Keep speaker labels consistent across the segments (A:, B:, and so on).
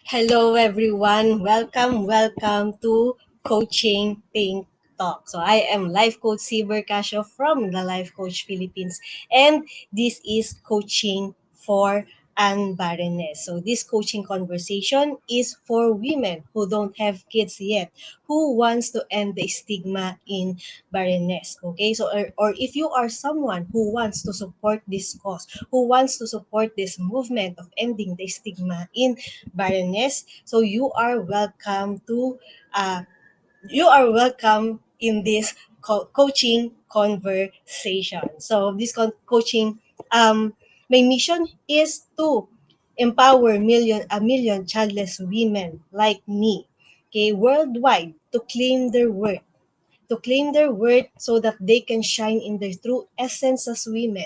A: Hello, everyone. Welcome to Coaching Think Talk. So, I am Life Coach Cee Bercasio from the Life Coach Philippines, and this is Coaching for Unbarrenness. So, this coaching conversation is for women who don't have kids yet, who wants to end the stigma in barrenness. Okay, so or if you are someone who wants to support this cause, who wants to support this movement of ending the stigma in barrenness. So uh, you are welcome in this coaching conversation. So this coaching, my mission is to empower a million childless women like me, okay, worldwide to claim their worth so that they can shine in their true essence as women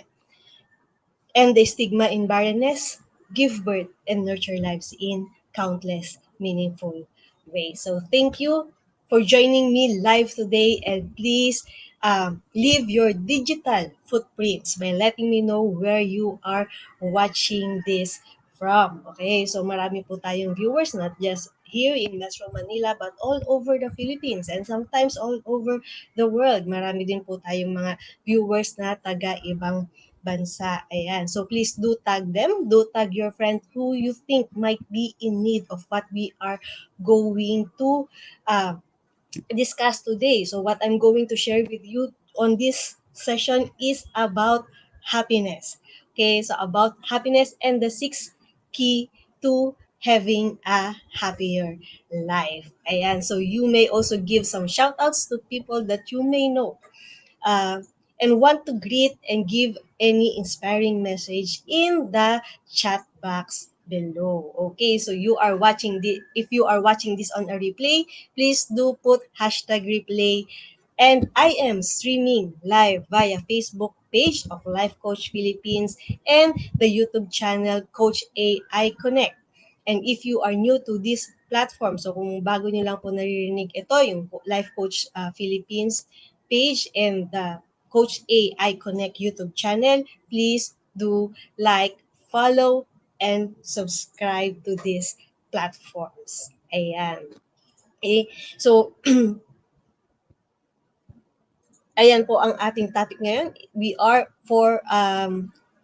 A: and the stigma in barrenness, give birth and nurture lives in countless meaningful ways. So thank you for joining me live today, and please leave your digital footprints by letting me know where you are watching this from. Okay, so marami po tayong viewers, not just here in Metro Manila but all over the Philippines and sometimes all over the world. Marami din po tayong mga viewers na taga ibang bansa. Ayan. So please do tag them. Do tag your friend who you think might be in need of what we are going to uh, discuss today. So what I'm going to share with you on this session is about happiness. Okay, so about happiness and the six key to having a happier life. Ayan, so you may also give some shout outs to people that you may know uh, and want to greet and give any inspiring message in the chat box below. Okay, so if you are watching this on a replay, please do put hashtag replay. And I am streaming live via Facebook page of Life Coach Philippines and the YouTube channel Coach AI Connect. And if you are new to this platform, so kung bago niyo lang po naririnig ito, yung Life Coach Philippines page and the Coach AI Connect YouTube channel, please do like, follow, and subscribe to these platforms. Ayan. Okay? So, ayan po ang ating topic ngayon.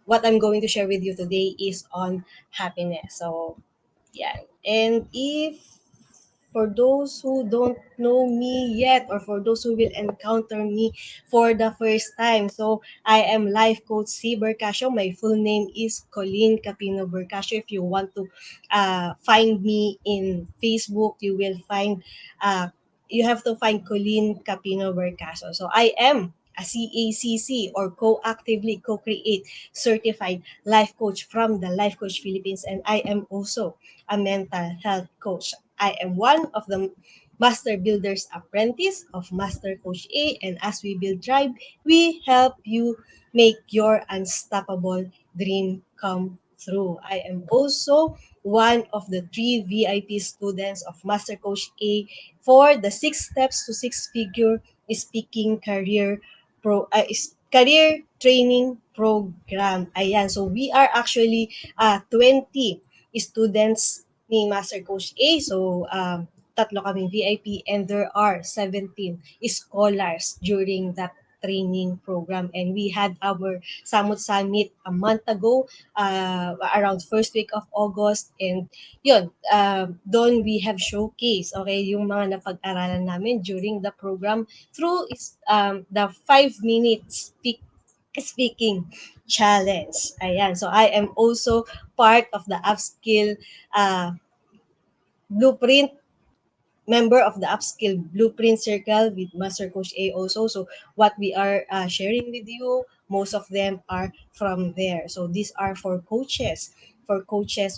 A: What I'm going to share with you today is on happiness. So, yan. And if for those who don't know me yet or for those who will encounter me for the first time. So, I am Life Coach Cee Bercasio. My full name is Colleen Capino Bercasio. If you want to find me in Facebook, uh, you have to find Colleen Capino Bercasio. So, I am a CACC or co-actively co-create certified life coach from the Life Coach Philippines, and I am also a mental health coach. I am one of the Master Builders Apprentice of Master Coach A, and as we build tribe, we help you make your unstoppable dream come true. I am also one of the 3 VIP students of Master Coach A for the 6 steps to six-figure speaking career training program. Ayan, so we are actually 20 students ni Master Coach A. So, tatlo kaming VIP and there are 17 scholars during that training program, and we had our Samut Summit a month ago, around first week of August, and yun, doon we have showcase, okay, yung mga napag-aralan namin during the program through the 5 minutes speaking challenge. Ayan, so I am also part of the upskill uh, blueprint member of the upskill blueprint circle with Master Coach A also. So what we are sharing with you, most of them are from there. So these are for coaches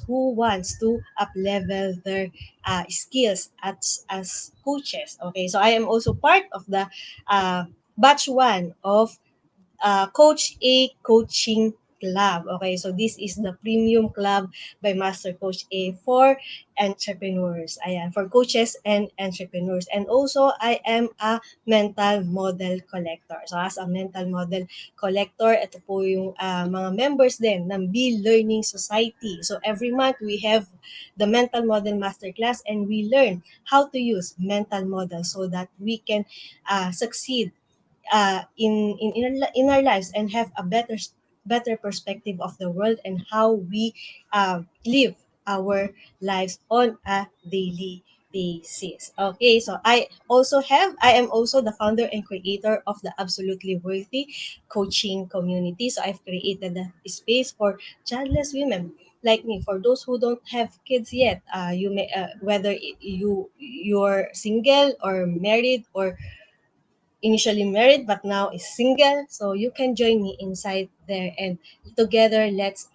A: who wants to up level their skills as coaches. Okay, so I am also part of the batch one of Coach A coaching Club. Okay, so this is the premium club by Master Coach A for entrepreneurs. Ayan, for coaches and entrepreneurs. And also, I am a mental model collector. So as a mental model collector, ito po yung mga members din ng Be Learning Society. So every month, we have the Mental Model Masterclass and we learn how to use mental model so that we can succeed in our lives and have a better perspective of the world and how we live our lives on a daily basis. Okay, so I am also the founder and creator of the Absolutely Worthy coaching community. So I've created a space for childless women like me. For those who don't have kids yet, you may whether you're single or married or initially married but now is single, so you can join me inside there and together let's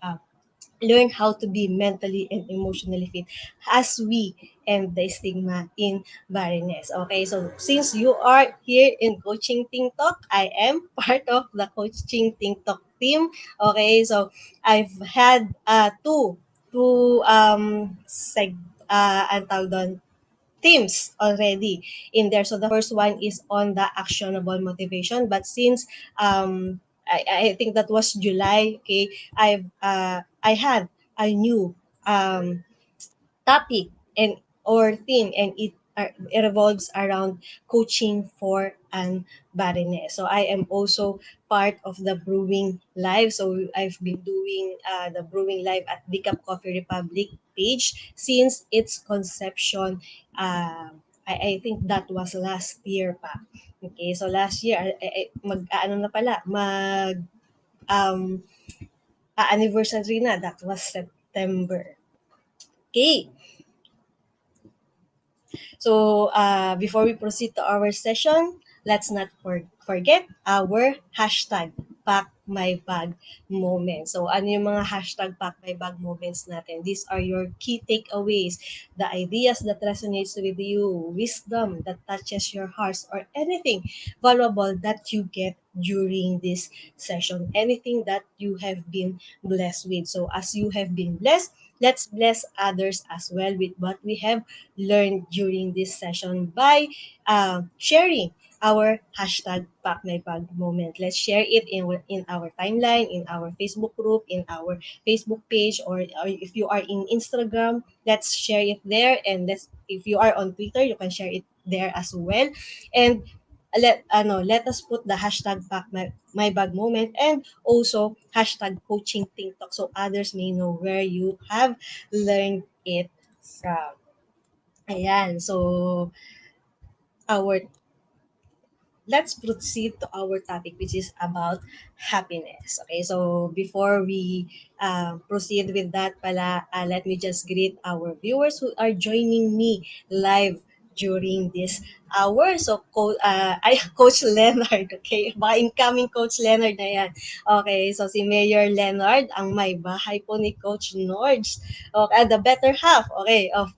A: learn how to be mentally and emotionally fit as we end the stigma in barrenness. Okay, so since you are here in Coaching Ting Talk, I am part of the Coaching Ting Talk team. Okay, so I've had two ang tawag doon, themes already in there. So the first one is on the actionable motivation. But since I think that was July, okay, I had a new topic and or theme and it revolves around coaching for unbarrenness. So I am also part of the Brewing Live. So I've been doing the Brewing Live at the Cup Coffee Republic page since its conception. I think that was last year pa. Okay, so last year, ano na pala, um, anniversary na, that was September. Okay, so, before we proceed to our session, let's not forget our hashtag Pack My Bag moments. So, ano yung mga hashtag Pack My Bag moments natin? These are your key takeaways, the ideas that resonates with you, wisdom that touches your heart, or anything valuable that you get during this session, anything that you have been blessed with. So, as you have been blessed, let's bless others as well with what we have learned during this session by sharing our hashtag Pack My Bag moment. Let's share it in our timeline, in our Facebook group, in our Facebook page, or if you are in Instagram, let's share it there. And if you are on Twitter, you can share it there as well. And let us put the hashtag Pack My Bag moment and also hashtag coaching TikTok so others may know where you have learned it from. Ayan, so our let's proceed to our topic, which is about happiness. Okay, so before we proceed with that pala, let me just greet our viewers who are joining me live during this hour. So, Coach Leonard, okay? Baka incoming Coach Leonard na yan. Okay, so si Mayor Leonard, ang may bahay po ni Coach Nords. Okay, the better half, okay, of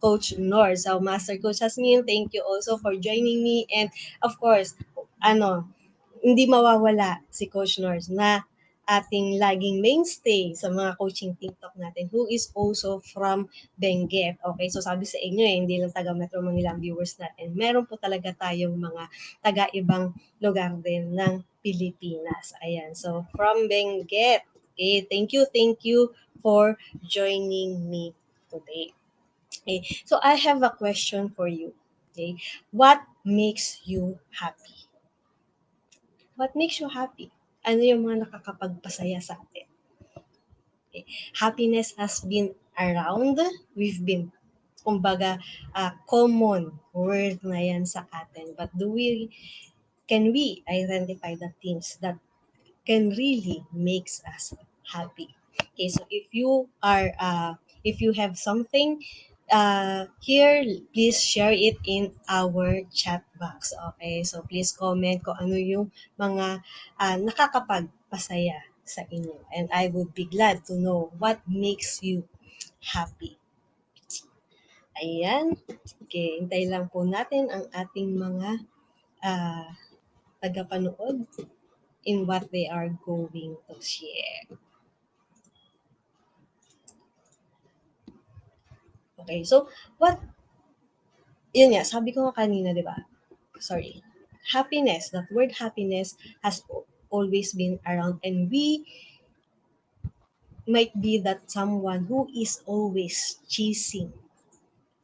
A: Coach Nord. So, Master Coach Hasmin, thank you also for joining me. And of course, hindi mawawala si Coach Norris na ating laging mainstay sa mga coaching TikTok natin who is also from Benguet. Okay, so sabi sa inyo hindi lang taga Metro Manila ang viewers natin. Meron po talaga tayong mga taga-ibang lugar din ng Pilipinas. Ayan, so from Benguet. Okay, thank you for joining me today. Okay, so I have a question for you. Okay, what makes you happy? What makes you happy? Ano yung mga nakakapagpasaya sa atin? Okay. Happiness has been around. We've been, kumbaga, common word na yan sa atin. But can we identify the things that can really makes us happy? Okay, so if you have something here, please share it in our chat box. Okay, so please comment kung ano yung mga nakakapagpasaya sa inyo. And I would be glad to know what makes you happy. Ayan. Okay, hintay lang po natin ang ating mga uh, tagapanood. in what they are going to share. Okay, so what, yun nga, sabi ko nga kanina, di ba? Sorry. Happiness, that word happiness has always been around, and we might be that someone who is always chasing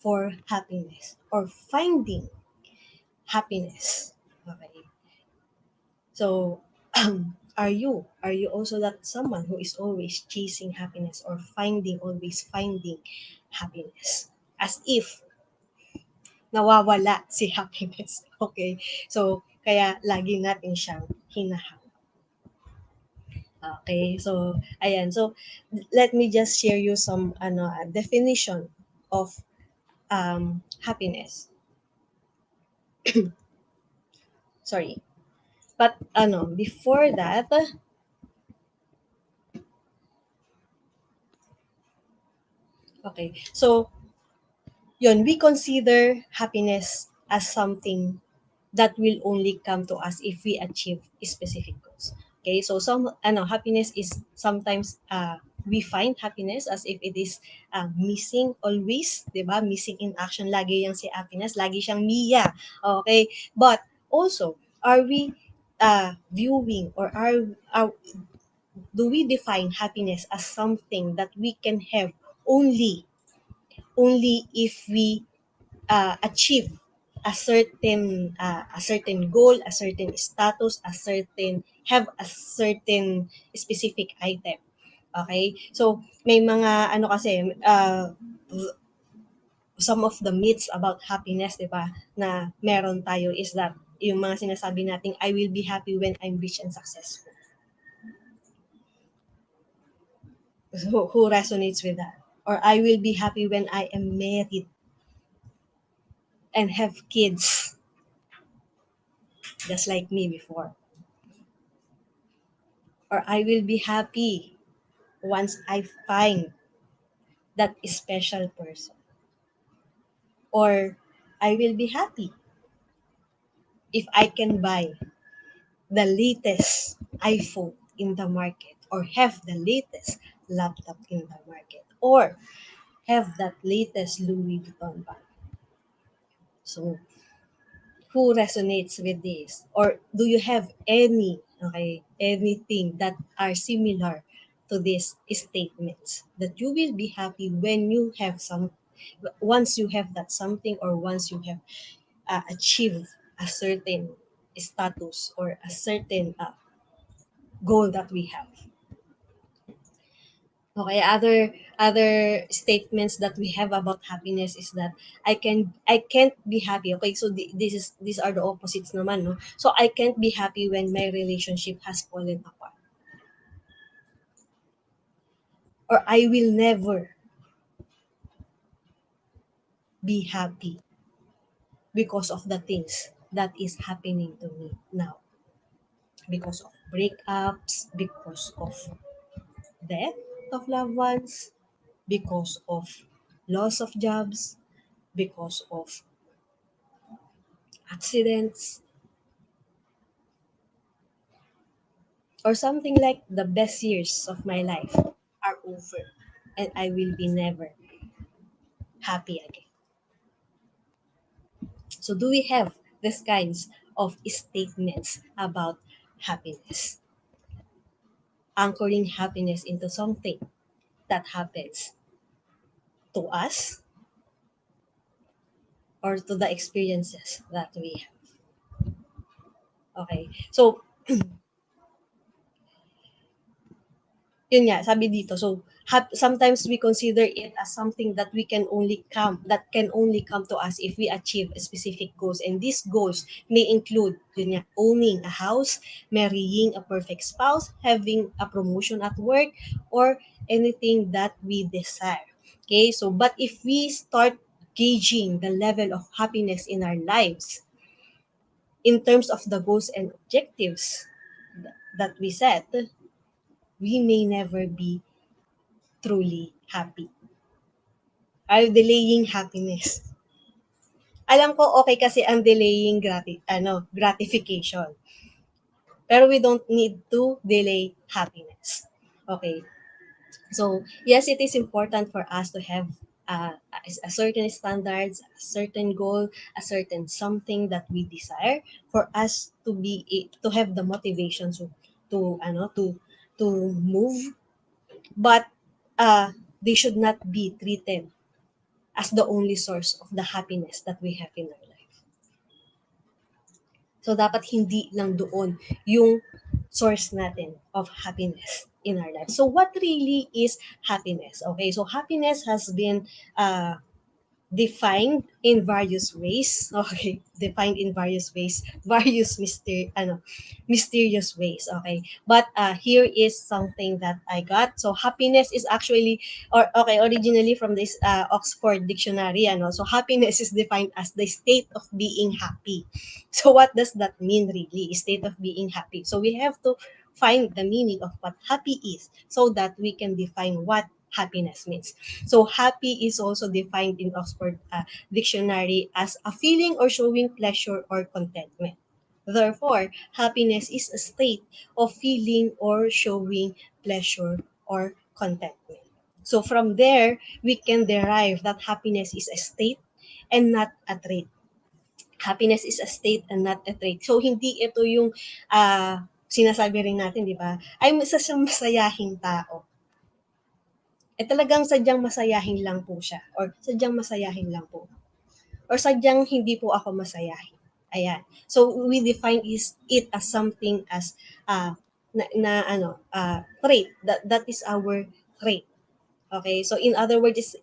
A: for happiness or finding happiness. Okay. So, are you also that someone who is always chasing happiness or always finding happiness? As if nawawala si happiness. Okay? So, kaya lagi natin siyang hinahanap. Okay? So, ayan. So, let me just share you some definition of happiness. Sorry. But before that, okay. So, yun, we consider happiness as something that will only come to us if we achieve specific goals. Okay, so happiness is sometimes we find happiness as if it is missing always, 'di ba? Missing in action lagi yang si happiness, lagi siyang Mia. Okay? But also, are we viewing or are do we define happiness as something that we can have only if we achieve a certain goal, a certain status, have a certain specific item. Okay? So may mga kasi some of the myths about happiness, 'di ba? Na meron tayo is that yung mga sinasabi nating I will be happy when I'm rich and successful. So, who resonates with that? Or I will be happy when I am married and have kids, just like me before. Or I will be happy once I find that special person. Or I will be happy if I can buy the latest iPhone in the market or have the latest laptop in the market or have that latest Louis Vuitton bag. So, who resonates with this? Or do you have anything that are similar to these statements that you will be happy when you have once you have that something or once you have achieved a certain status or a certain goal that we have. Okay, other statements that we have about happiness is that I can't be happy. Okay, so these are the opposites naman, no? So I can't be happy when my relationship has fallen apart. Or I will never be happy because of the things that is happening to me now. Because of breakups, because of death of loved ones, because of loss of jobs, because of accidents, or something like the best years of my life are over and I will be never happy again. So, do we have these kinds of statements about happiness? Anchoring happiness into something that happens to us or to the experiences that we have. Okay. So, yun nga, sabi dito, so sometimes we consider it as something that can only come to us if we achieve specific goals. And these goals may include, yun nga, owning a house, marrying a perfect spouse, having a promotion at work, or anything that we desire. Okay, so but if we start gauging the level of happiness in our lives in terms of the goals and objectives that we set, we may never be truly happy. Are delaying happiness. Alam ko okay kasi ang delaying gratification. Pero we don't need to delay happiness. Okay. So, yes, it is important for us to have a certain standards, a certain goal, a certain something that we desire for us to to have the motivation to ano to move, but they should not be treated as the only source of the happiness that we have in our life. So, dapat hindi lang doon yung source natin of happiness in our life. So, what really is happiness? Okay, so happiness has been defined in various ways. Okay, defined in various ways, various mysterious ways. Okay, but here is something that I got. So happiness is actually, or okay, originally from this Oxford Dictionary. So happiness is defined as the state of being happy. So what does that mean really? State of being happy. So we have to find the meaning of what happy is so that we can define what happiness means. So happy is also defined in Oxford Dictionary as a feeling or showing pleasure or contentment. Therefore, happiness is a state of feeling or showing pleasure or contentment. So from there, we can derive that happiness is a state and not a trait. Happiness is a state and not a trait. So hindi ito yung sinasabi rin natin, di ba? Ay, isa siyang masayahing tao. Talagang sadyang masayahin lang po siya or sadyang masayahin lang po or sadyang hindi po ako masayahin. Ayan. So, we define it as something as trait. That is our trait. Okay? So, in other words,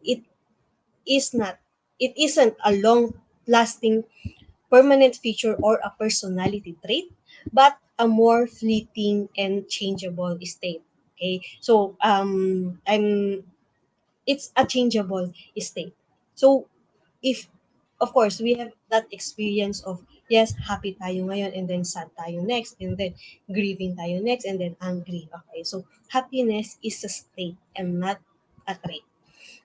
A: is not, it isn't a long-lasting permanent feature or a personality trait, but a more fleeting and changeable state. Okay? So, it's a changeable state. So, if, of course, we have that experience of, yes, happy tayo ngayon, and then sad tayo next, and then grieving tayo next, and then angry. Okay, so happiness is a state and not a trait.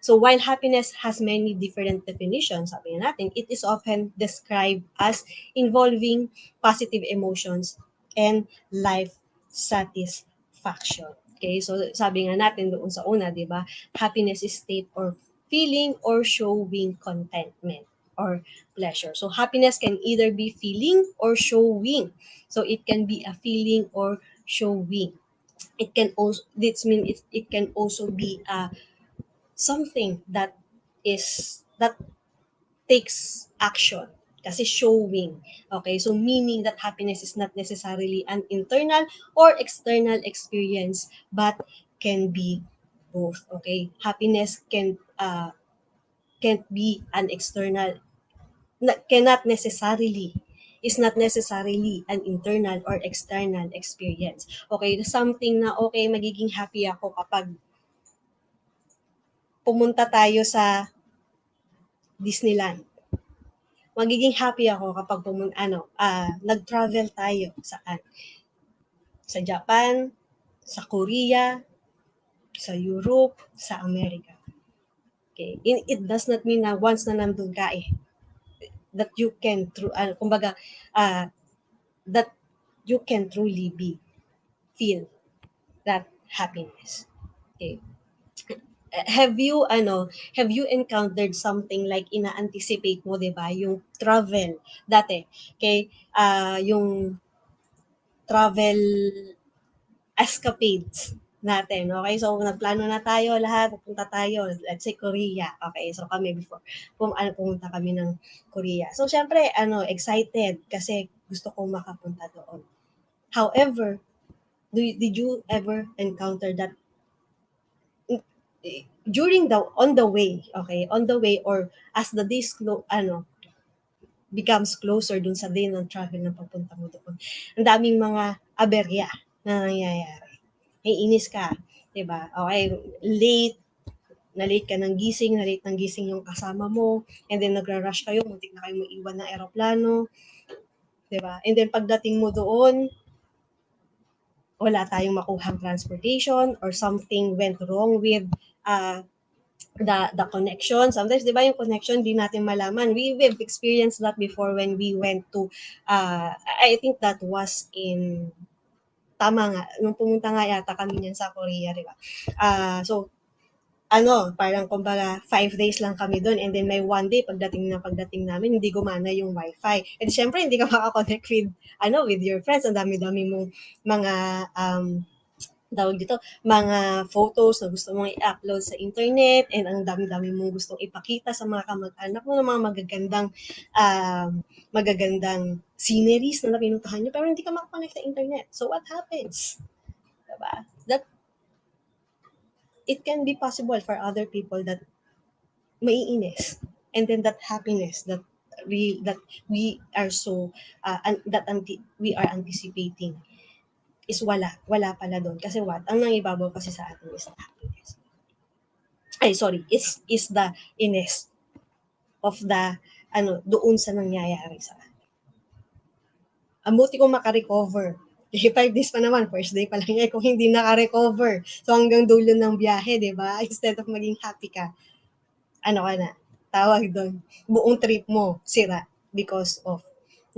A: So while happiness has many different definitions, sabi nga natin, it is often described as involving positive emotions and life satisfaction. Okay, so sabi nga natin doon sa una, di ba, happiness is state or feeling or showing contentment or pleasure. So happiness can either be feeling or showing. So it can be a feeling or showing. It can also, this means it can also be a something that takes action kasi showing. Okay, so meaning that happiness is not necessarily an internal or external experience but can be both. Okay, happiness can't be an external, cannot necessarily, is not necessarily an internal or external experience. Okay, something na okay, magiging happy ako kapag pumunta tayo sa Disneyland. Magiging happy ako kapag nag-travel tayo sa Japan, sa Korea, sa Europe, sa America. Okay. It does not mean na once na nandun ka that you can kumbaga that you can truly feel that happiness. Okay. Have you encountered something like ina-anticipate mo, 'di ba, yung travel dati, okay, yung travel escapades natin, okay? So, nagplano na tayo lahat, pupunta tayo, let's say Korea, okay? So, kami before, pumunta kami ng Korea. So, syempre, excited kasi gusto kong makapunta doon. However, did you ever encounter that during on the way, okay, on the way or as the days becomes closer dun sa day ng travel na papunta mo doon, ang daming mga aberya na nangyayari. Naiinis ka, 'di ba? Okay, late ka ng gising, na late ng gising yung kasama mo, and then nagra-rush kayo, muntik na kayo maiwan ng eroplano, 'di ba? And then pagdating mo doon, wala tayong makuhang transportation or something went wrong with uh, the connection. Sometimes, di ba, yung connection, di natin malaman. We've experienced that before when we went to, I think that was in tama nga, nung pumunta nga yata kami niyan sa Korea, di ba? So, parang kumbaga 5 days lang kami doon and then may one day pagdating namin hindi gumana yung wifi. And syempre hindi ka makakonect with your friends. Ang dami-dami mong mga tawag dito, mga photos na gusto mong i-upload sa internet and ang dami-dami mong gustong ipakita sa mga kamag-anak mo ng mga magagandang sceneries na napinuntahan nyo pero hindi ka makakonect sa internet. So what happens? Diba? That it can be possible for other people that maiinis. And then that happiness that we are so we are anticipating is wala pala doon kasi what ang nangibabaw kasi sa atin is the happiness, ay sorry, is the ines of the doon sa nangyayari sa atin. Ang buti kong makarecover. 5 days pa naman, first day pa lang yan, kung hindi naka-recover. So hanggang dulo ng biyahe, di ba? Instead of maging happy ka, ka na, tawag doon, buong trip mo, sira because of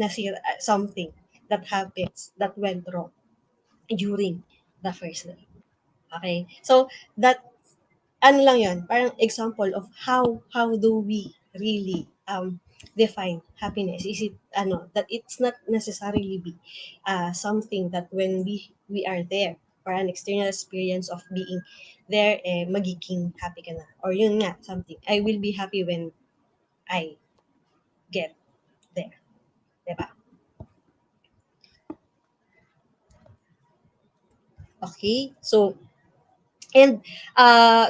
A: nasira something that happens, that went wrong during the first day. Okay? So, that, lang yun, parang example of how do we really define happiness. Is it, that it's not necessarily be something that when we are there, or an external experience of being there, magiging happy ka na. Or yun nga, something, I will be happy when I get there. Diba? Okay? So, and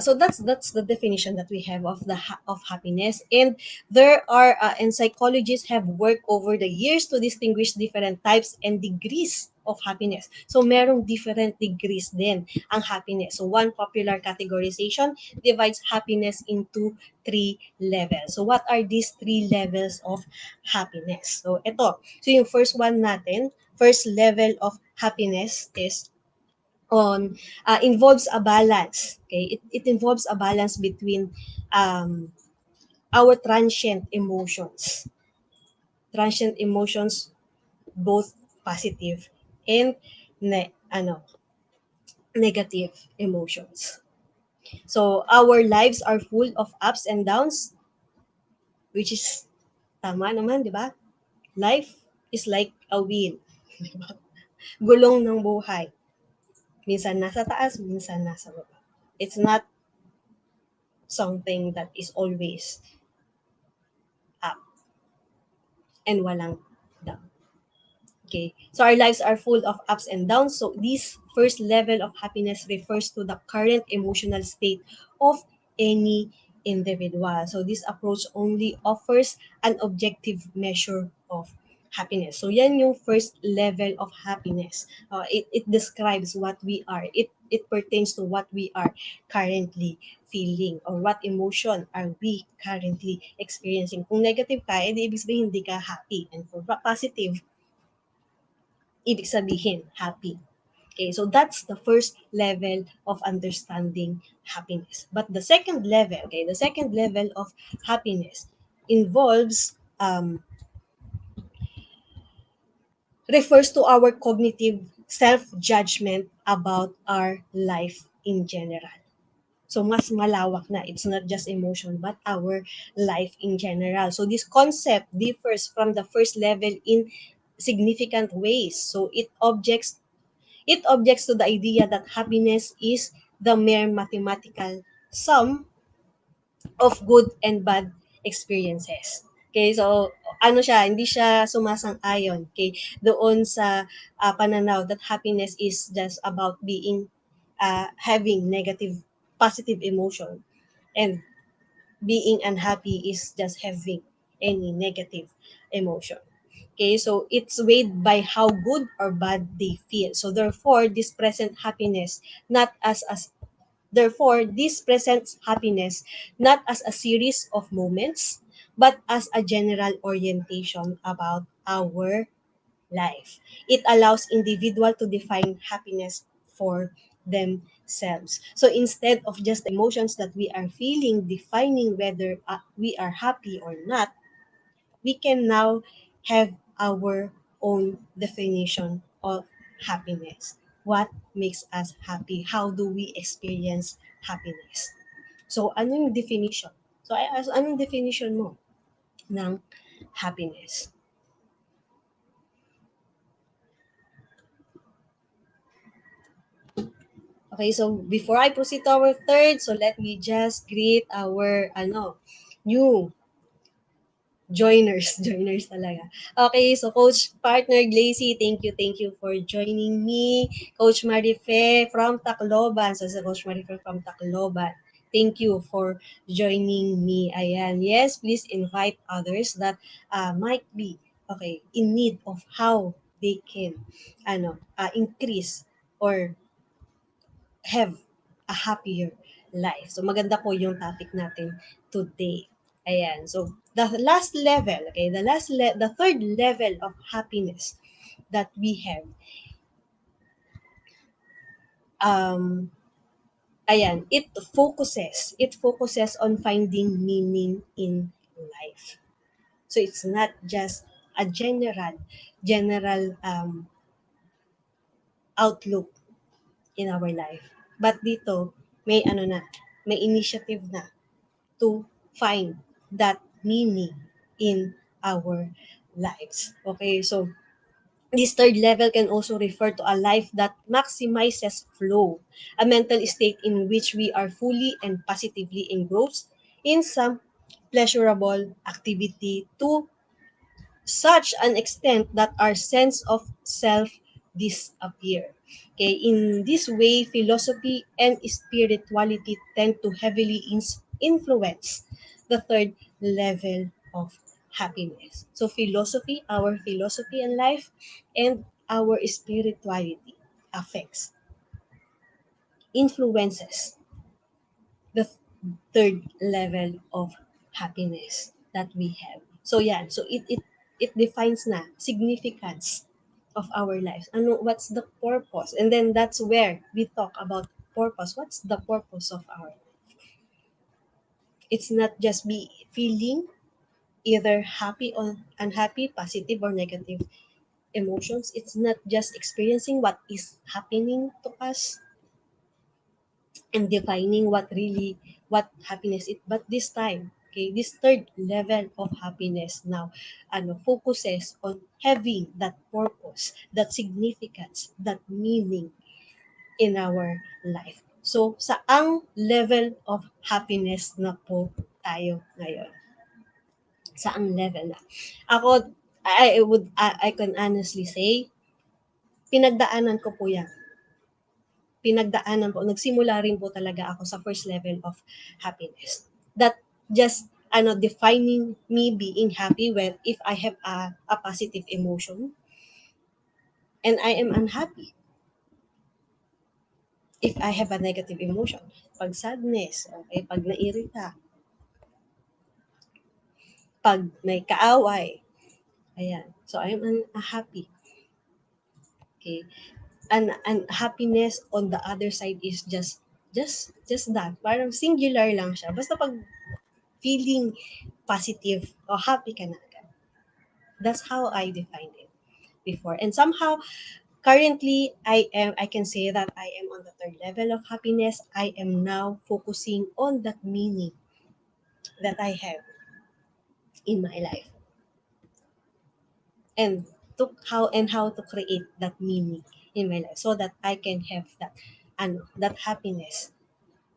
A: so that's the definition that we have of of happiness. And there are and psychologists have worked over the years to distinguish different types and degrees of happiness. So merong different degrees din ang happiness. So one popular categorization divides happiness into 3 levels. So what are these 3 levels of happiness? So ito. So yung first one natin, first level of happiness is on involves a balance. Okay, it involves a balance between our transient emotions, both positive and negative emotions. So our lives are full of ups and downs, which is tama naman, di ba? Life is like a wheel. Di ba? Gulong ng buhay. Minsan nasa taas, minsan nasa baba. It's not something that is always up and walang down. Okay. So our lives are full of ups and downs. So this first level of happiness refers to the current emotional state of any individual. So this approach only offers an objective measure of happiness. So yan yung first level of happiness. It describes what we are. It pertains to what we are currently feeling or what emotion are we currently experiencing. Kung negative ka, edi ibig sabihin hindi ka happy. And for positive, ibig sabihin happy. Okay, so that's the first level of understanding happiness. But the second level of happiness involves refers to our cognitive self-judgment about our life in general. So mas malawak na. It's not just emotion but our life in general. So this concept differs from the first level in significant ways. So it objects to the idea that happiness is the mere mathematical sum of good and bad experiences. Okay, so hindi siya sumasang-ayon, okay, doon sa pananaw that happiness is just about being having positive emotion, and being unhappy is just having any negative emotion. Okay, so it's weighed by how good or bad they feel. So therefore, this presents happiness not as a series of moments, but as a general orientation about our life. It allows individual to define happiness for themselves. So instead of just the emotions that we are feeling defining whether we are happy or not, we can now have our own definition of happiness. what makes us happy? How do we experience happiness? So, ano yung definition? So, I ask, anong definition mo ng happiness? Okay, so before I proceed to our third, so let me just greet our new joiners, joiners talaga. Okay, so Coach Partner Glacy, thank you for joining me. Coach Marife from Tacloban, so sa Coach Marife from Tacloban, thank you for joining me. Ayan, yes, please invite others that might be, okay, in need of how they can, increase or have a happier life. So maganda po yung topic natin today. Ayan. So the last level, okay, the third level of happiness that we have, um it focuses on finding meaning in life. So it's not just a general outlook in our life. But dito may may initiative na to find that meaning in our lives. Okay, so this third level can also refer to a life that maximizes flow, a mental state in which we are fully and positively engrossed in some pleasurable activity to such an extent that our sense of self disappear. Okay, in this way, philosophy and spirituality tend to heavily influence the third level of happiness. So our philosophy in life, and our spirituality affects, influences the third level of happiness that we have. So yeah, so it defines na significance of our lives. What's the purpose? And then that's where we talk about purpose. What's the purpose of our life? It's not just be feeling either happy or unhappy, positive or negative emotions. It's not just experiencing what is happening to us and defining what happiness is. But this time, okay, this third level of happiness now focuses on having that purpose, that significance, that meaning in our life. So saang level of happiness na po tayo ngayon? Saang level na? Ako, I can honestly say, pinagdaanan ko po yan. Nagsimula rin po talaga ako sa first level of happiness. That just defining me being happy when if I have a positive emotion and I am unhappy if I have a negative emotion. Pag sadness, okay, pag nairita, pag may kaaway, ayan. So I am unhappy. Okay. And happiness on the other side is just that. Parang singular lang siya. Basta pag feeling positive or happy ka na agad. That's how I defined it before. And somehow, currently, I can say that I am on the third level of happiness. I am now focusing on that meaning that I have in my life. And how to create that meaning in my life so that I can have that happiness,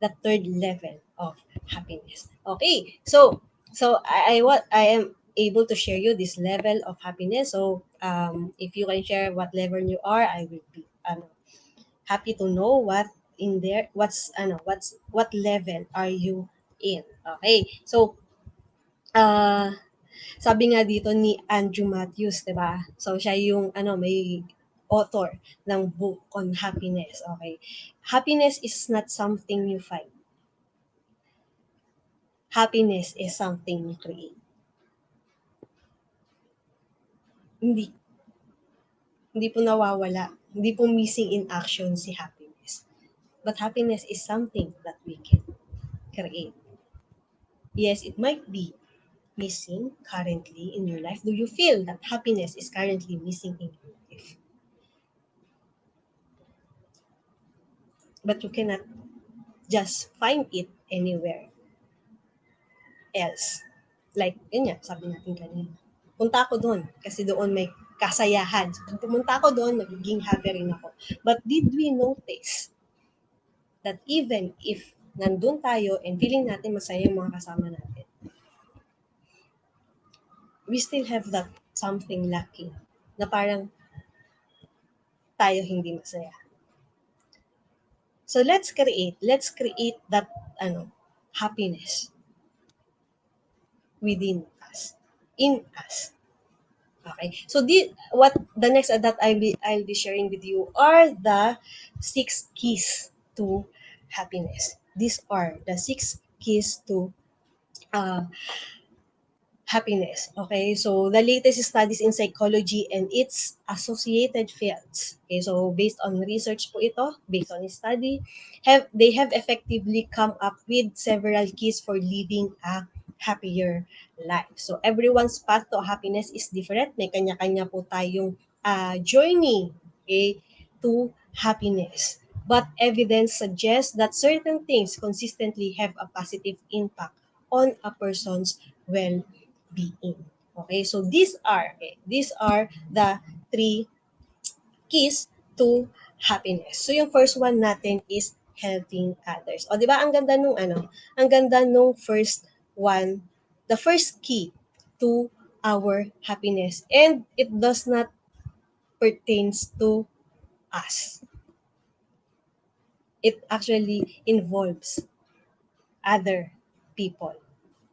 A: that third level of happiness. Okay, so I am able to share you this level of happiness. So if you can share what level you are, I will be happy to know what level are you in. Okay, so uh, sabi nga dito ni Andrew Matthews, 'di ba? So siya yung may author ng book on happiness. Okay, happiness is not something you find. Happiness is something you create. Hindi hindi po nawawala. Hindi po missing in action si happiness. But happiness is something that we can create. Yes, it might be missing currently in your life. Do you feel that happiness is currently missing in your life? but you cannot just find it anywhere else. Like, yun nga, sabi natin kanina. Punta ako doon kasi doon may kasayahan. So, pag pumunta ako doon, magiging happy rin ako. But did we notice that even if nandun tayo and feeling natin masaya yung mga kasama natin, we still have that something lacking na parang tayo hindi masaya. So let's create that happiness within us, in us. Okay. So the next that I'll be sharing with you are the 6 keys to happiness. These are the 6 keys to uh, happiness. Okay, so the latest studies in psychology and its associated fields. Okay, so based on research po ito, based on study, they have effectively come up with several keys for living a happier life. So everyone's path to happiness is different. May kanya-kanya po tayong journey, okay, to happiness. But evidence suggests that certain things consistently have a positive impact on a person's well being. Okay, so these are the 3 keys to happiness. So yung first one natin is helping others. O di ba ang ganda nung ang ganda nung first one, the first key to our happiness, and it does not pertains to us. It actually involves other people.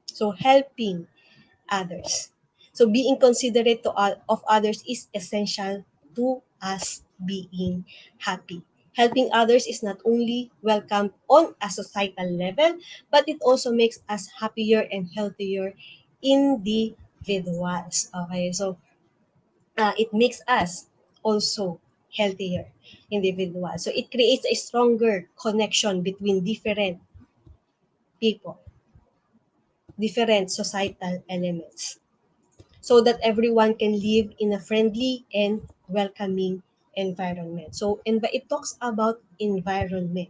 A: So helping others. So being considerate of others is essential to us being happy. Helping others is not only welcomed on a societal level, but it also makes us happier and healthier individuals. Okay, so it makes us also healthier individuals. So it creates a stronger connection between different people, different societal elements, so that everyone can live in a friendly and welcoming environment. So, and it talks about environment.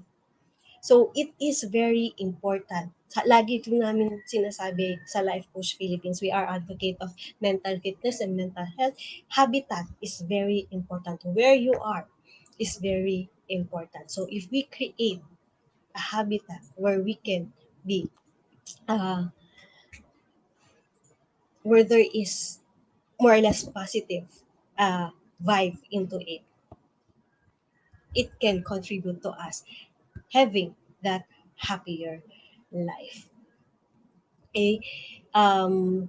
A: So, it is very important. Lagi ito namin sinasabi sa Life Coach Philippines, we are advocate of mental fitness and mental health. Habitat is very important. Where you are is very important. So, if we create a habitat where we can be, uh, where there is more or less positive vibe into it, it can contribute to us having that happier life. Okay? And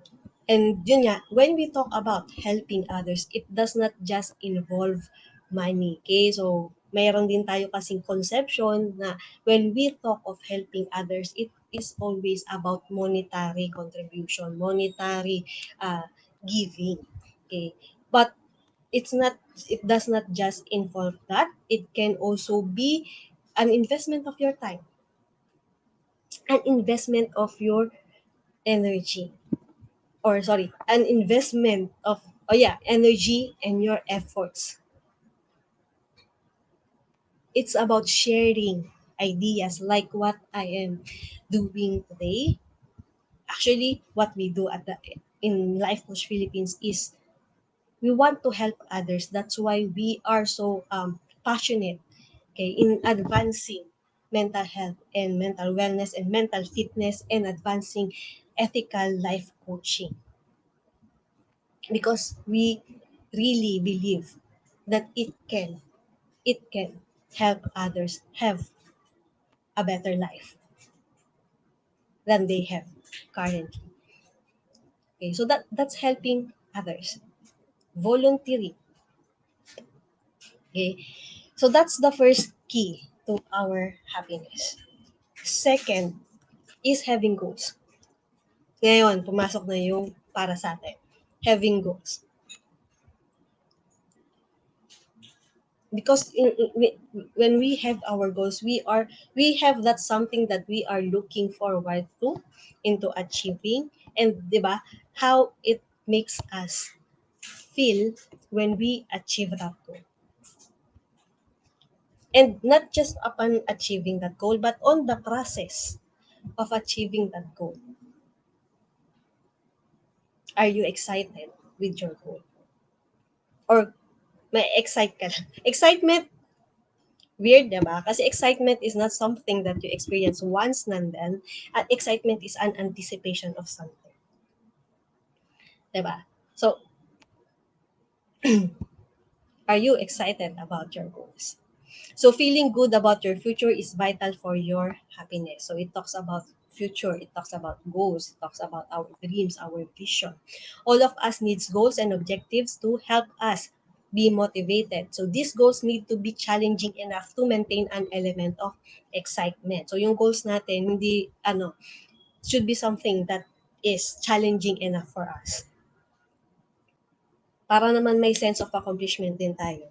A: yun nga, when we talk about helping others, it does not just involve money. Okay? So, mayroon din tayo kasing conception na when we talk of helping others, it is always about monetary contribution, monetary giving. Okay? But it does not just involve that. It can also be an investment of your time, an investment of your energy, or sorry, an investment of energy and your efforts. It's about sharing ideas like what I am doing today. Actually, what we do in Life Coach Philippines is we want to help others. That's why we are so passionate, okay, in advancing mental health and mental wellness and mental fitness and advancing ethical life coaching, because we really believe that it can help others have a better life than they have currently. Okay, so that's helping others, volunteering. Okay, so that's the first key to our happiness. Second is having goals. Ngayon, pumasok na yung para sa atin. Having goals. Because when we have our goals, we have that something that we are looking forward to into achieving, and 'di ba, how it makes us feel when we achieve that goal. And not just upon achieving that goal, but on the process of achieving that goal. Are you excited with your goal? Or may excite ka lang? Excitement, weird, diba? Kasi excitement is not something that you experience once nandan. At excitement is an anticipation of something. Diba? So, are you excited about your goals? So feeling good about your future is vital for your happiness. So it talks about future, it talks about goals, it talks about our dreams, our vision. All of us needs goals and objectives to help us be motivated. So these goals need to be challenging enough to maintain an element of excitement. So yung goals natin hindi should be something that is challenging enough for us. Para naman may sense of accomplishment din tayo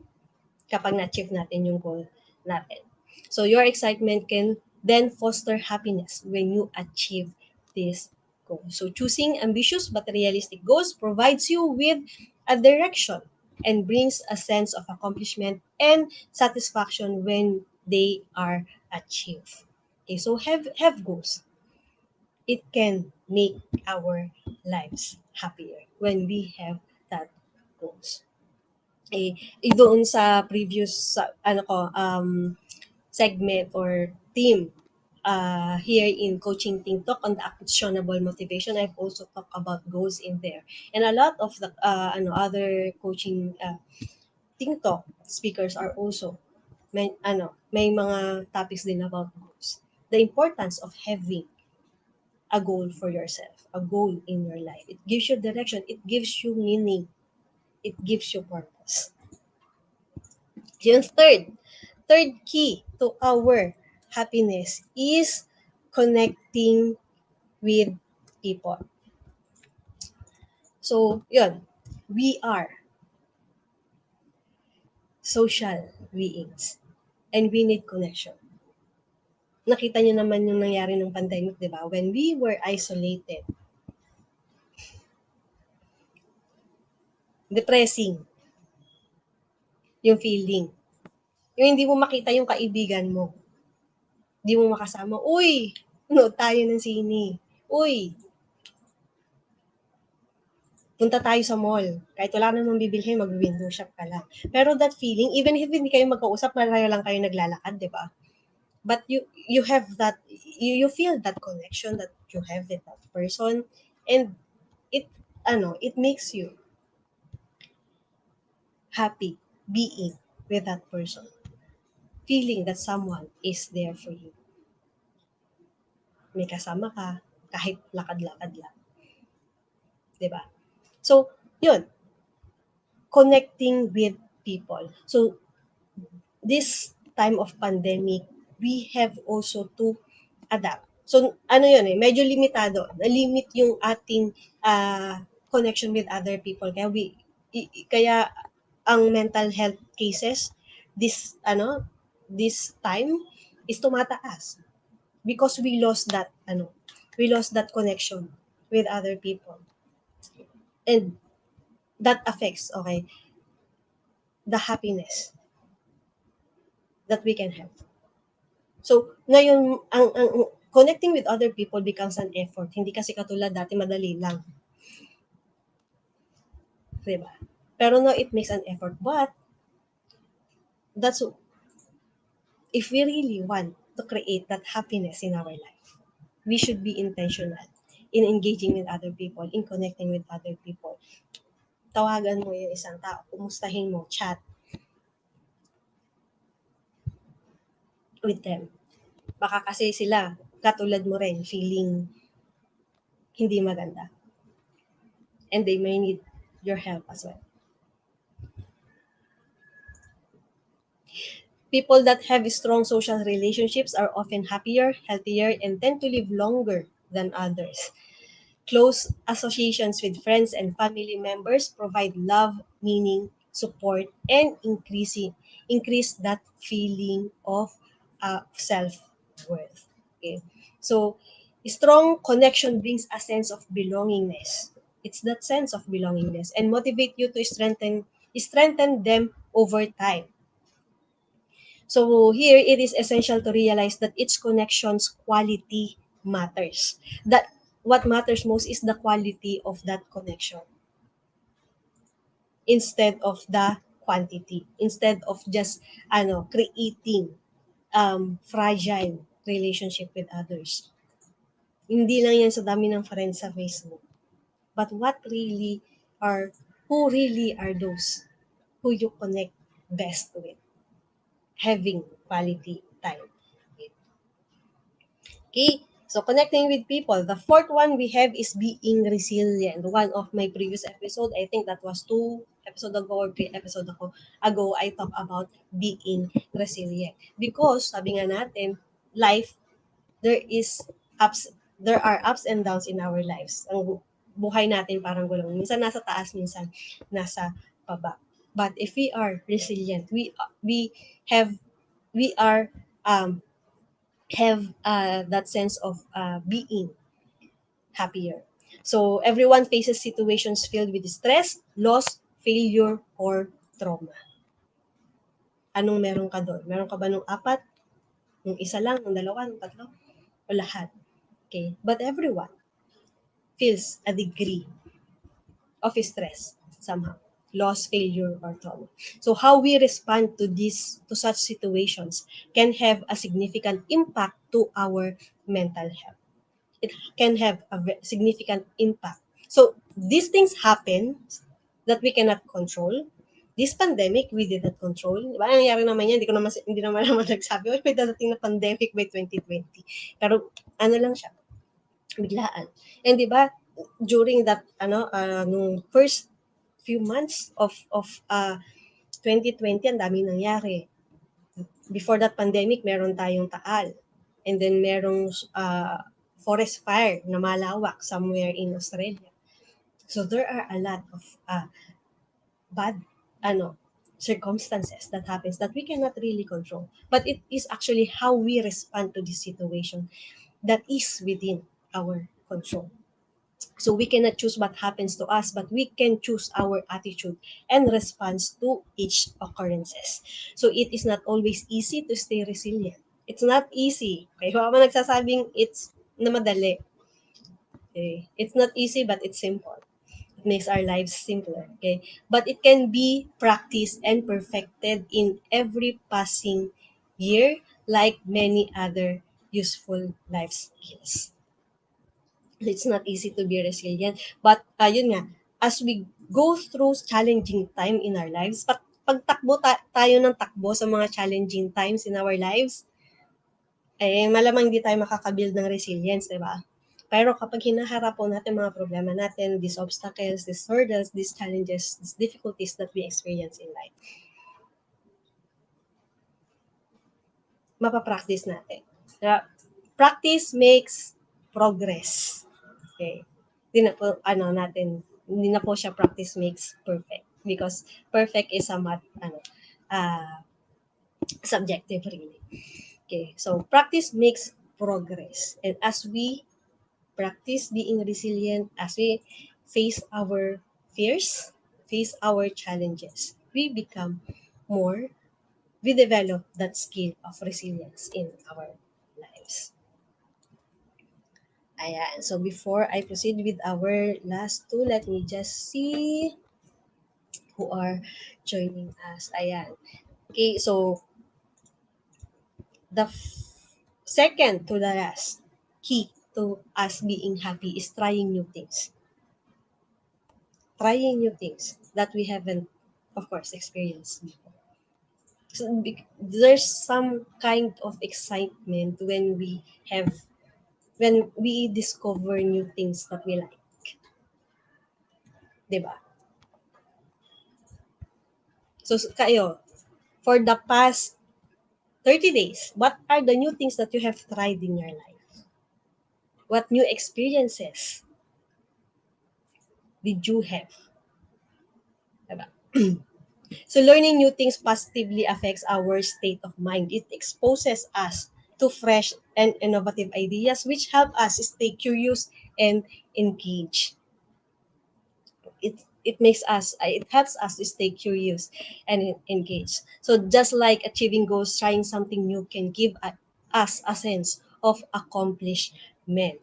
A: kapag na-achieve natin yung goal natin. So your excitement can then foster happiness when you achieve this goal. So choosing ambitious but realistic goals provides you with a direction and brings a sense of accomplishment and satisfaction when they are achieved. Okay, so have goals. It can make our lives happier when we have that goals. Doon sa previous segment or team here in coaching team talk on the actionable motivation. I've also talked about goals in there, and a lot of the other coaching team talk speakers are also may mga topics din about goals, the importance of having a goal for yourself, a goal in your life. It gives you direction, it gives you meaning, it gives you purpose. Yung third key to our happiness is connecting with people. So, yun, we are social beings and we need connection. Nakita niyo naman yung nangyari ng pandemic, di ba? When we were isolated, depressing yung feeling. Yung hindi mo makita yung kaibigan mo. Hindi mo makasama, uy, nood tayo ng sine. Uy, punta tayo sa mall. Kahit wala namang bibilhin, mag-window shop ka lang. Pero that feeling, even if hindi kayo magkausap, malayo lang kayo naglalakad, di ba? But you have that, you feel that connection that you have with that person, and it it makes you happy being with that person, feeling that someone is there for you. May kasama ka, kahit lakad-lakad lang, di ba? So, yun, connecting with people. So, this time of pandemic, we have also to adapt. So, yun medyo limitado. Na-limit yung ating connection with other people. Kaya ang mental health cases, this time is tumataas. Because we lost that connection with other people. And that affects, okay, the happiness that we can have. So, ngayon, ang connecting with other people becomes an effort. Hindi kasi katulad dati, madali lang. Diba? Pero now, it makes an effort. But, that's, if we really want to create that happiness in our life, we should be intentional in engaging with other people, in connecting with other people. Tawagan mo yung isang tao, kumustahin mo, chat with them. Baka kasi sila, katulad mo rin, feeling hindi maganda. And they may need your help as well. People that have strong social relationships are often happier, healthier, and tend to live longer than others. Close associations with friends and family members provide love, meaning, support, and increase that feeling of self-worth. Okay? So, strong connection brings a sense of belongingness. It's that sense of belongingness and motivate you to strengthen them over time. So here it is essential to realize that each connection's quality matters. That what matters most is the quality of that connection instead of the quantity. Instead of just creating fragile relationship with others. Hindi lang yan sa dami ng friends sa Facebook. But who really are those who you connect best with, having quality time. Okay, so connecting with people. The fourth one we have is being resilient. One of my previous episode, I think that was 2 episode ago or 3 episode ago, I talk about being resilient. Because, sabi nga natin, life, there is ups, there are ups and downs in our lives. Ang buhay natin parang gulong. Minsan nasa taas, minsan nasa baba. But if we are resilient, we have we are have that sense of being happier. So everyone faces situations filled with stress, loss, failure, or trauma. Anong meron ka doon? Meron ka ba nung apat? Nung isa lang? Nung dalawa? Nung tatlo? O lahat? Okay. But everyone feels a degree of stress somehow. Loss, failure, or trauma. So how we respond to such situations can have a significant impact to our mental health. It can have a significant impact. So these things happen that we cannot control. This pandemic, we did not control. Diba? Ang nangyari naman yan, hindi naman naman nagsabi, oh, may dadating na pandemic by 2020. Pero ano lang siya, biglaan. And di ba, during that, nung first few months of 2020, ang daming nangyari. Before that pandemic, meron tayong Taal. And then merong forest fire na malawak somewhere in Australia. So there are a lot of bad circumstances that happens that we cannot really control. But it is actually how we respond to this situation that is within our control. So we cannot choose what happens to us, but we can choose our attitude and response to each occurrences. So it is not always easy to stay resilient. It's not easy. Okay, kung ako nagsasabing it's na madali. Okay? It's not easy, but it's simple. It makes our lives simpler. Okay, but it can be practiced and perfected in every passing year, like many other useful life skills. It's not easy to be resilient. But, yun nga, as we go through challenging time in our lives, pagtakbo tayo ng takbo sa mga challenging times in our lives, malamang hindi tayo makakabuild ng resilience, di ba? Pero kapag hinaharap po natin mga problema natin, these obstacles, these hurdles, these challenges, these difficulties that we experience in life, mapapractice natin. Practice makes progress. Okay. Hindi na po siya practice makes perfect. Because perfect is somewhat, subjective really. Okay. So, practice makes progress. And as we practice being resilient, as we face our fears, face our challenges, we develop that skill of resilience in our lives. Ayan. So, before I proceed with our last two, let me just see who are joining us. Ayan. Okay, so, the second to the last key to us being happy is trying new things. Trying new things that we haven't, of course, experienced before. So, there's some kind of excitement when we discover new things that we like. Diba? So, kayo, for the past 30 days, what are the new things that you have tried in your life? What new experiences did you have? Diba? So learning new things positively affects our state of mind. It exposes us to fresh and innovative ideas which help us stay curious and engaged. it makes us it helps us to stay curious and engaged. So just like achieving goals, trying something new can give us a sense of accomplishment.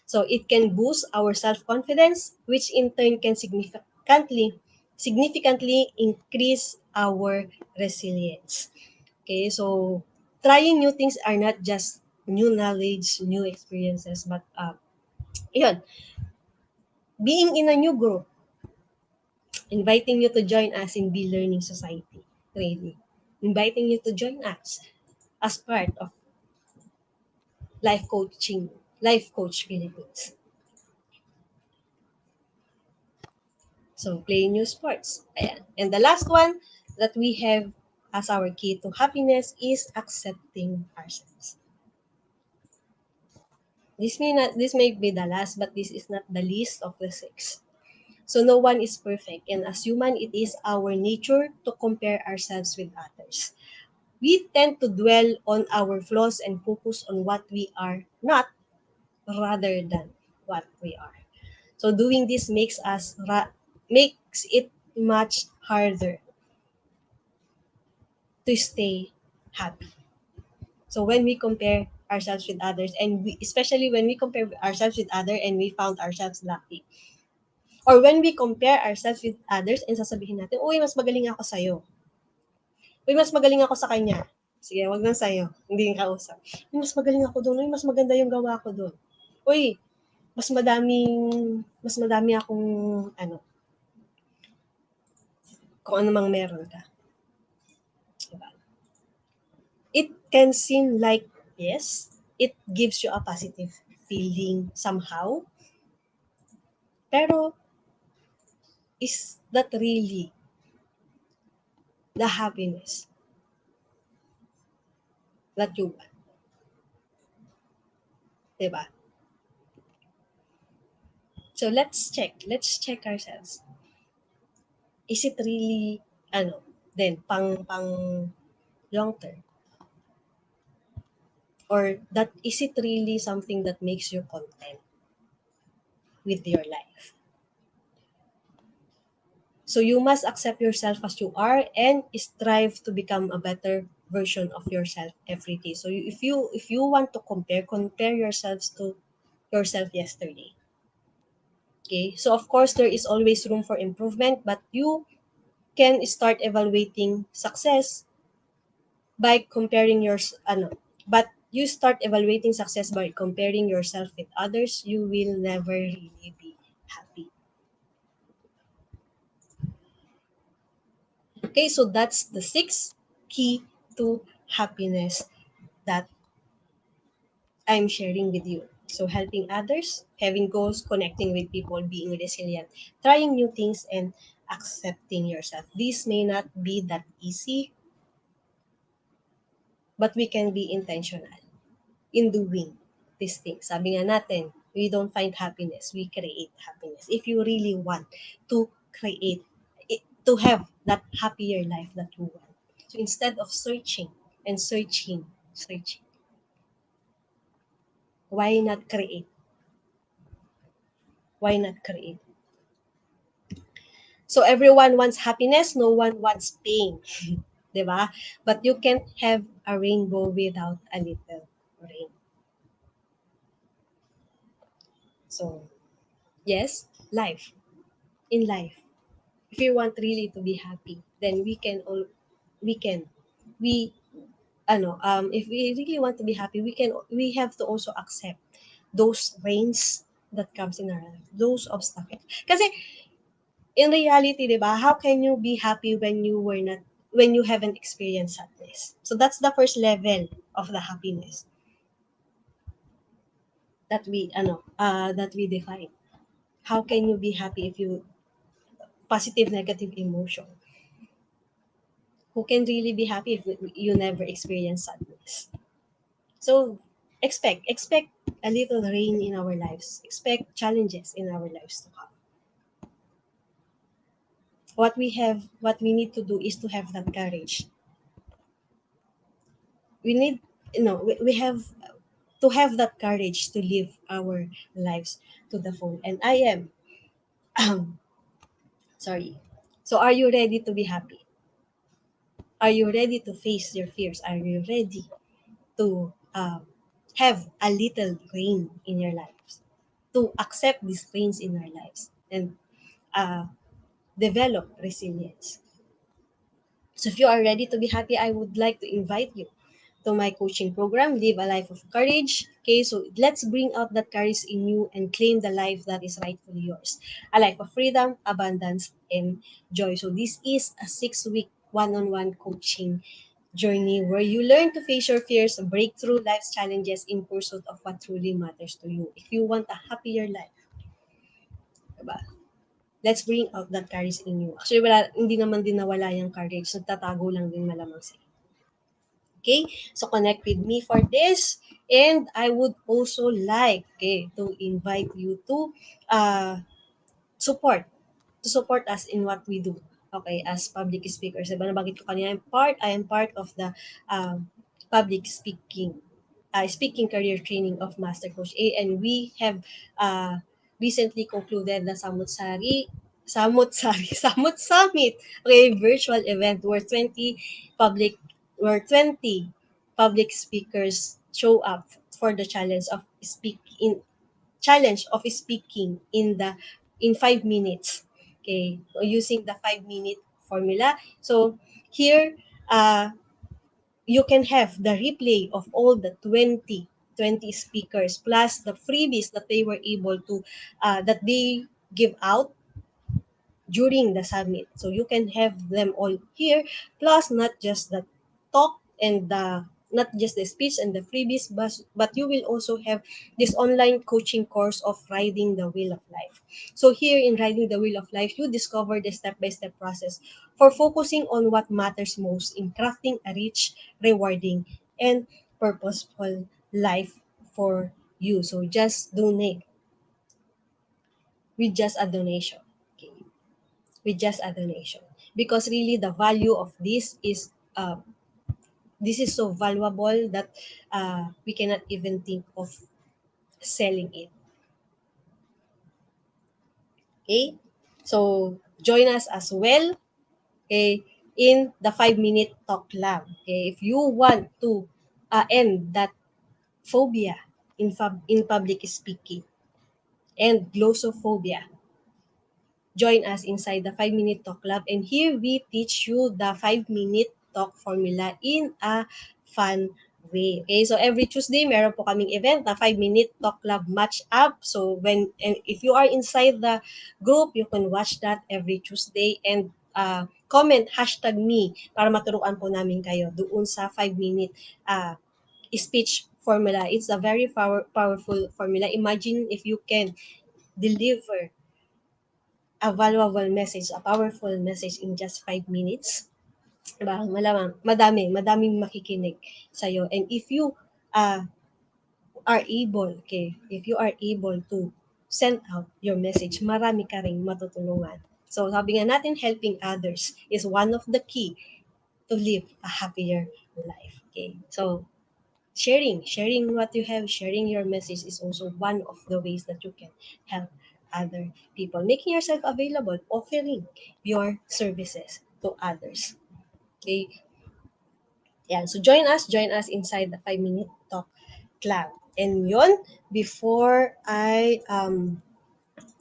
A: So it can boost our self-confidence, which in turn can significantly increase our resilience. Okay, so trying new things are not just new knowledge, new experiences, but yun, being in a new group, inviting you to join us in Be Learning Society. Really. Inviting you to join us as part of life coaching, Life Coach Philippines. So, playing new sports. Ayan. And the last one that we have as our key to happiness is accepting ourselves. This may be the last, but this is not the least of the six. So no one is perfect, and as human, it is our nature to compare ourselves with others. We tend to dwell on our flaws and focus on what we are not rather than what we are. So doing this makes it much harder to stay happy. So when we compare ourselves with others, and especially when we compare ourselves with others and we found ourselves lucky, or when we compare ourselves with others and sasabihin natin, uy, mas magaling ako sa'yo. Uy, mas magaling ako sa kanya. Sige, wag lang sa'yo. Hindi yung kausap. Uy, mas magaling ako doon. Uy, mas maganda yung gawa ko doon. Uy, mas madami akong, ano, kung ano mang meron ka. Diba? It can seem like, yes, it gives you a positive feeling somehow. Pero, is that really the happiness that you want? Diba? So, let's check ourselves. Is it really, ano, then, pang long term? Or that is it really something that makes you content with your life? So you must accept yourself as you are and strive to become a better version of yourself every day. So if you want to compare yourselves to yourself yesterday. Okay? So of course there is always room for improvement, but you can start evaluating success by comparing your ano, but you start evaluating success by comparing yourself with others, you will never really be happy. Okay, so that's the six key to happiness that I'm sharing with you. So helping others, having goals, connecting with people, being resilient, trying new things, and accepting yourself. This may not be that easy, but we can be intentional in doing these things. Sabi nga natin, we don't find happiness, we create happiness. If you really want to create, to have that happier life that you want. So instead of searching, why not create? Why not create? So everyone wants happiness, no one wants pain. 'Di ba? But you can't have a rainbow without a little rain. So, yes, life. In life, if you want really to be happy, then we can we if we really want to be happy, we have to also accept those rains that comes in our life, those obstacles. Kasi in reality, 'di ba, how can you be happy when you haven't experienced sadness? So that's the first level of the happiness that we define. How can you be happy if you positive negative emotion? Who can really be happy if you never experience sadness? So expect a little rain in our lives. Expect challenges in our lives to come. What we need to do is to have that courage. We need, we have to have that courage to live our lives to the full. And I am Sorry. So are you ready to be happy? Are you ready to face your fears? Are you ready to have a little rain in your lives? To accept these rains in our lives and uh, develop resilience. So if you are ready to be happy, I would like to invite you to my coaching program, Live a Life of Courage. Okay, so let's bring out that courage in you and claim the life that is rightfully yours. A life of freedom, abundance, and joy. So this is a 6-week one-on-one coaching journey where you learn to face your fears, break through life's challenges in pursuit of what truly matters to you. If you want a happier life, diba? Let's bring out that courage in you. Actually, wala, hindi naman din nawala yung courage. Nagtatago lang din malamang sa. Okay? So connect with me for this. And I would also like, okay, to invite you to uh, support support us in what we do. Okay, as public speakers. Diba nabanggit ko kanina, I am part of the public speaking career training of Master Coach A, and we have recently concluded the Samut Summit, okay, virtual event public where 20 public speakers show up for the challenge of speaking in 5 minutes. Okay, so using the 5 minute formula. So here, you can have the replay of all the twenty speakers plus the freebies that they were able to that they give out during the summit. So you can have them all here, plus not just the talk and the not just the speech and the freebies, but you will also have this online coaching course of riding the wheel of life. So here in riding the wheel of life, you discover the step-by-step process for focusing on what matters most in crafting a rich, rewarding, and purposeful life for you. So just donate with just a donation. Okay, with just a donation, because really the value of this is so valuable that we cannot even think of selling it. Okay, so join us as well, okay, in the 5 minute talk lab. Okay, if you want to end that phobia in public speaking and glossophobia, join us inside the 5 minute talk lab, and here we teach you the 5 minute talk formula in a fun way. Okay, so every Tuesday meron po kaming event na 5 minute talk lab match up. So and if you are inside the group, you can watch that every Tuesday, and comment #me para maturuan po namin kayo doon sa 5 minute speech formula. It's a very powerful formula. Imagine if you can deliver a valuable message, a powerful message in just 5 minutes. Diba? Malamang, madaming makikinig sa'yo. And if you uh, are able, okay, if you are able to send out your message, marami ka ring matutulungan. So sabi nga natin, helping others is one of the key to live a happier life. Okay, so sharing what you have, sharing your message is also one of the ways that you can help other people, making yourself available, offering your services to others. Okay, yeah, so join us inside the 5 minute talk club. And yon, before I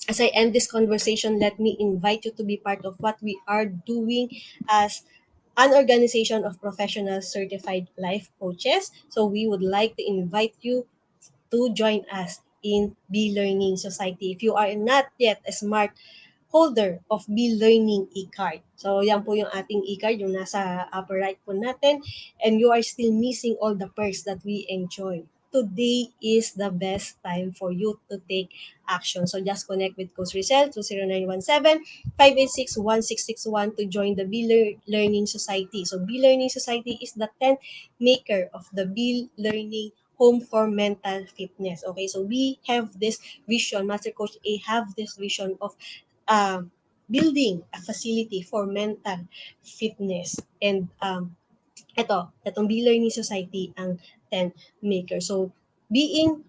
A: as I end this conversation, let me invite you to be part of what we are doing as an organization of professional certified life coaches. So we would like to invite you to join us in Be Learning Society. If you are not yet a smart holder of Be Learning e-card. So, yan po yung ating e-card, yung nasa upper right po natin. And you are still missing all the perks that we enjoy. Today is the best time for you to take action. So, just connect with Coach Rizal to 0917-586-1661 to join the Be Learning Society. So, Be Learning Society is the 10th maker of the Be Learning Home for Mental Fitness. Okay, so we have this vision, Master Coach A have this vision of building a facility for mental fitness. And itong B-Learning Society ang 10 maker. So, being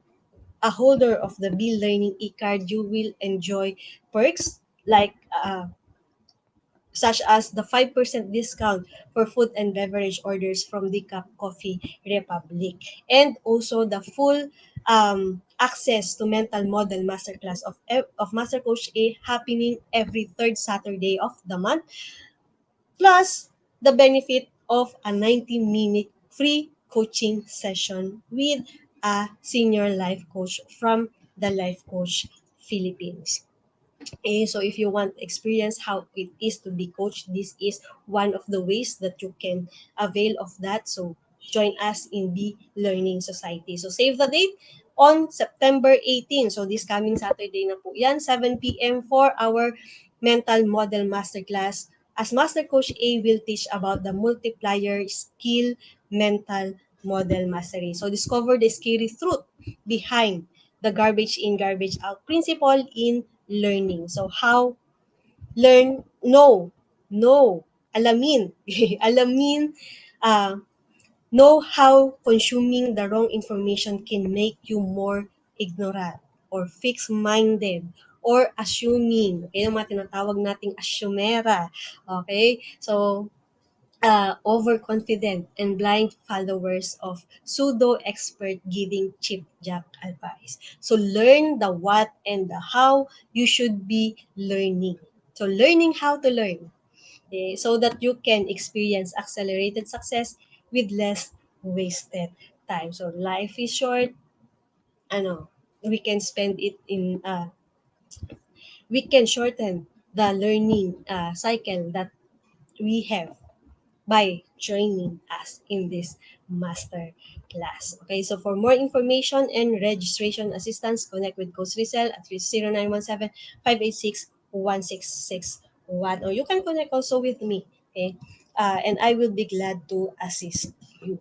A: a holder of the B-Learning e-card, you will enjoy perks like such as the 5% discount for food and beverage orders from the Cup Coffee Republic, and also the full access to mental model masterclass of Master Coach A happening every third Saturday of the month, plus the benefit of a 90-minute free coaching session with a senior life coach from the Life Coach Philippines. So if you want experience how it is to be coached, this is one of the ways that you can avail of that. So join us in the Learning Society. So save the date on September 18. So this coming Saturday na po yan, 7 p.m. for our Mental Model Masterclass, as Master Coach A will teach about the multiplier skill mental model mastery. So discover the scary truth behind the garbage in, garbage out principle in learning. So how learn, no, alamin, alamin, uh, know how consuming the wrong information can make you more ignorant or fixed-minded or assuming. Okay, yung mga tinatawag nating assumera. Okay? So, overconfident and blind followers of pseudo-expert giving cheap jack advice. So learn the what and the how you should be learning. So learning how to learn, okay, so that you can experience accelerated success with less wasted time. So life is short. Ano, we can spend it in we can shorten the learning cycle that we have by joining us in this master class. Okay, so for more information and registration assistance, connect with Coach Rizal at 0917-586-1661, or you can connect also with me. Okay, and I will be glad to assist you.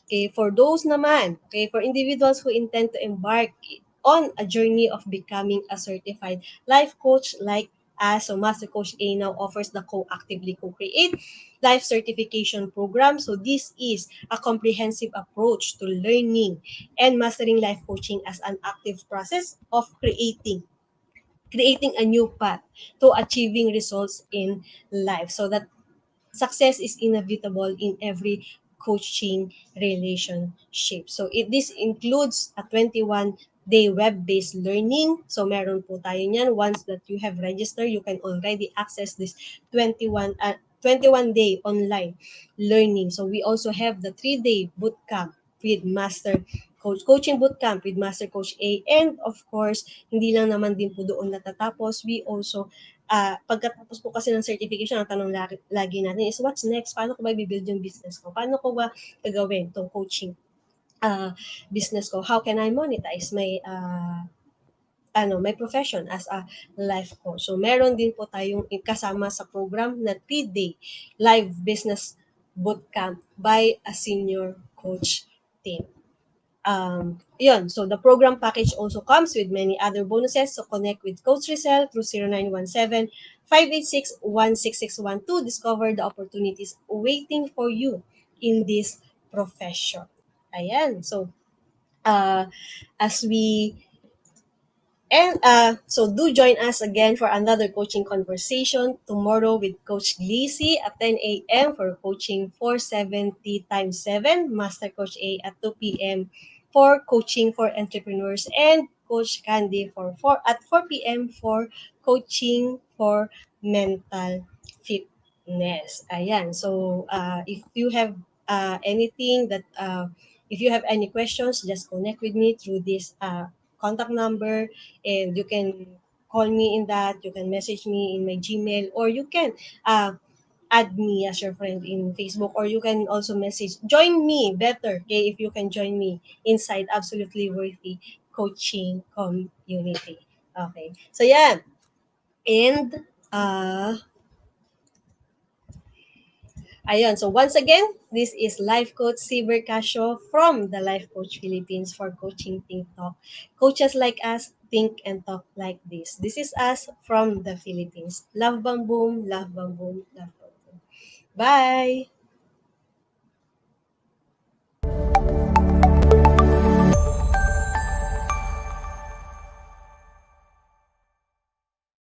A: Okay, for those naman, okay, for individuals who intend to embark on a journey of becoming a certified life coach like us, so Master Coach A now offers the Co-Actively Co-Create Life Certification Program. So this is a comprehensive approach to learning and mastering life coaching as an active process of creating a new path to achieving results in life, so that success is inevitable in every coaching relationship. So this includes a 21-day web-based learning. So meron po tayo niyan. Once that you have registered, you can already access this 21-day online learning. So we also have the 3-day bootcamp with Master Coaching Bootcamp with Master Coach A. And of course, hindi lang naman din po doon natatapos. We also pagkatapos po kasi ng certification, ang tanong lagi natin is, what's next? Paano ko ba i-build yung business ko? Paano ko ba gagawin itong coaching business ko? How can I monetize my profession as a life coach? So, meron din po tayong kasama sa program na 3-day live business bootcamp by a senior coach team. Yun. So the program package also comes with many other bonuses. So connect with Coach Rizal through 0917-586-16612 to discover the opportunities waiting for you in this profession. Ayan. So uh, as we so do join us again for another coaching conversation tomorrow with Coach Cee at 10 a.m. for coaching 470 times 7, Master Coach A at 2 p.m. for coaching for entrepreneurs, and Coach Candy at 4 p.m. for coaching for mental fitness. Ayan. So if you have anything that if you have any questions, just connect with me through this contact number, and you can call me in that, you can message me in my Gmail, or you can add me as your friend in Facebook, or you can also join me better, okay, if you can join me inside Absolutely Worthy Coaching Community. Okay, so yeah, and ayun, so once again, this is Life Coach Cee Bercasio from the Life Coach Philippines for Coaching Think Talk. Coaches like us think and talk like this. This is us from the Philippines. Love bang boom, love bang boom, love bang boom. Bye!